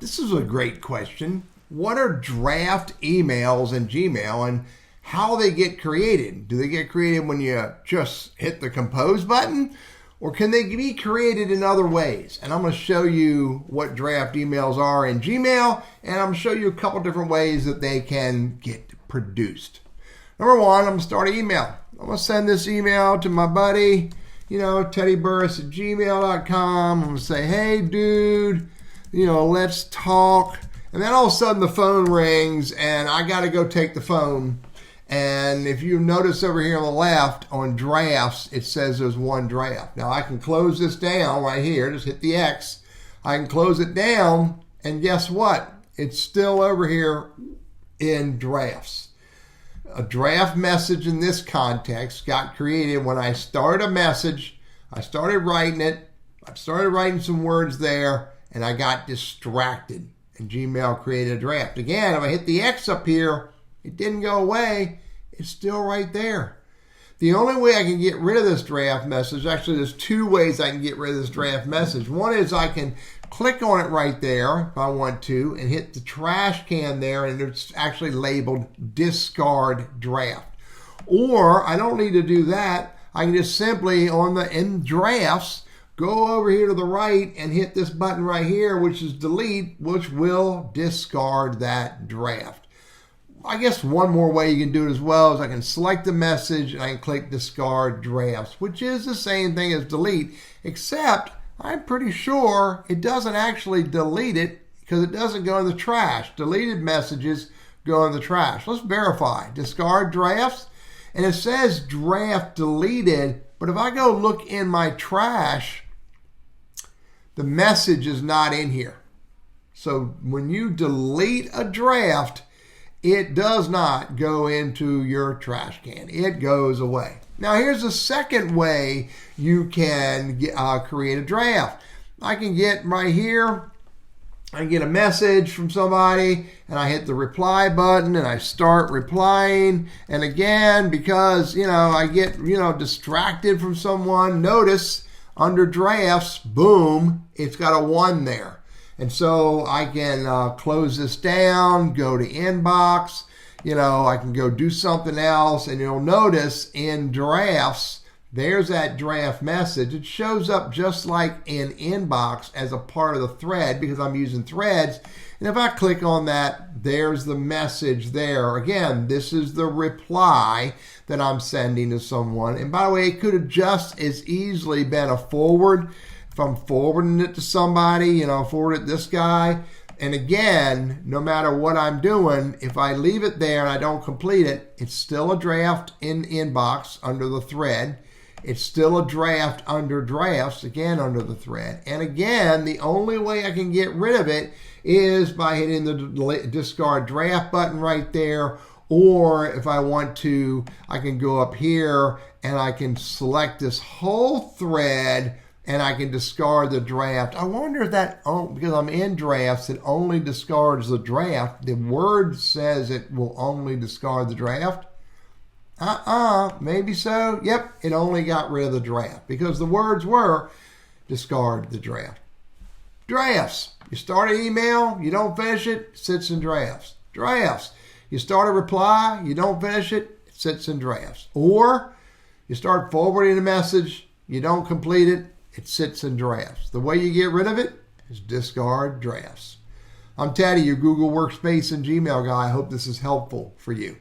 This is a great question. What are draft emails in Gmail and how they get created? Do they get created when you just hit the compose button, or can they be created in other ways? And I'm going to show you what draft emails are in Gmail, and I'm going to show you a couple different ways that they can get produced. Number one, I'm going to start an email. I'm going to send this email to my buddy, teddyburris@gmail.com. I'm going to say, hey, dude, let's talk. And then all of a sudden the phone rings and I got to go take the phone. And if you notice over here on the left on drafts, it says there's one draft. Now I can close this down right here. Just hit the X. I can close it down. And guess what? It's still over here in drafts. A draft message in this context got created when I started a message. I started writing it. I started writing some words there. And I got distracted, and Gmail created a draft. Again, if I hit the X up here, it didn't go away. It's still right there. The only way I can get rid of this draft message, actually there's two ways I can get rid of this draft message. One is I can click on it right there if I want to and hit the trash can there, and it's actually labeled discard draft. Or I don't need to do that. I can just simply in drafts, go over here to the right and hit this button right here, which is delete, which will discard that draft. I guess one more way you can do it as well is I can select the message and I can click discard drafts, which is the same thing as delete, except I'm pretty sure it doesn't actually delete it because it doesn't go in the trash. Deleted messages go in the trash. Let's verify. Discard drafts, and it says draft deleted, but if I go look in my trash, the message is not in here. So when you delete a draft, it does not go into your trash can. It goes away. Now here's the second way you can create a draft. I can get right here, I get a message from somebody and I hit the reply button and I start replying. And again, because I get distracted from someone, notice under drafts, boom, it's got a 1 there. And so I can close this down, go to inbox, I can go do something else, and you'll notice in drafts, there's that draft message. It shows up just like in inbox as a part of the thread because I'm using threads. And if I click on that, there's the message there. Again, this is the reply that I'm sending to someone. And by the way, it could have just as easily been a forward. If I'm forwarding it to somebody, forward it this guy. And again, no matter what I'm doing, if I leave it there and I don't complete it, it's still a draft in inbox under the thread. It's still a draft under drafts, again under the thread. And again, the only way I can get rid of it is by hitting the discard draft button right there. Or if I want to, I can go up here and I can select this whole thread and I can discard the draft. I wonder if that, because I'm in drafts, it only discards the draft. The word says it will only discard the draft. Maybe so. Yep, it only got rid of the draft because the words were discard the draft. Drafts. You start an email, you don't finish it, it sits in drafts. Drafts. You start a reply, you don't finish it, it sits in drafts. Or you start forwarding a message, you don't complete it, it sits in drafts. The way you get rid of it is discard drafts. I'm Teddy, your Google Workspace and Gmail guy. I hope this is helpful for you.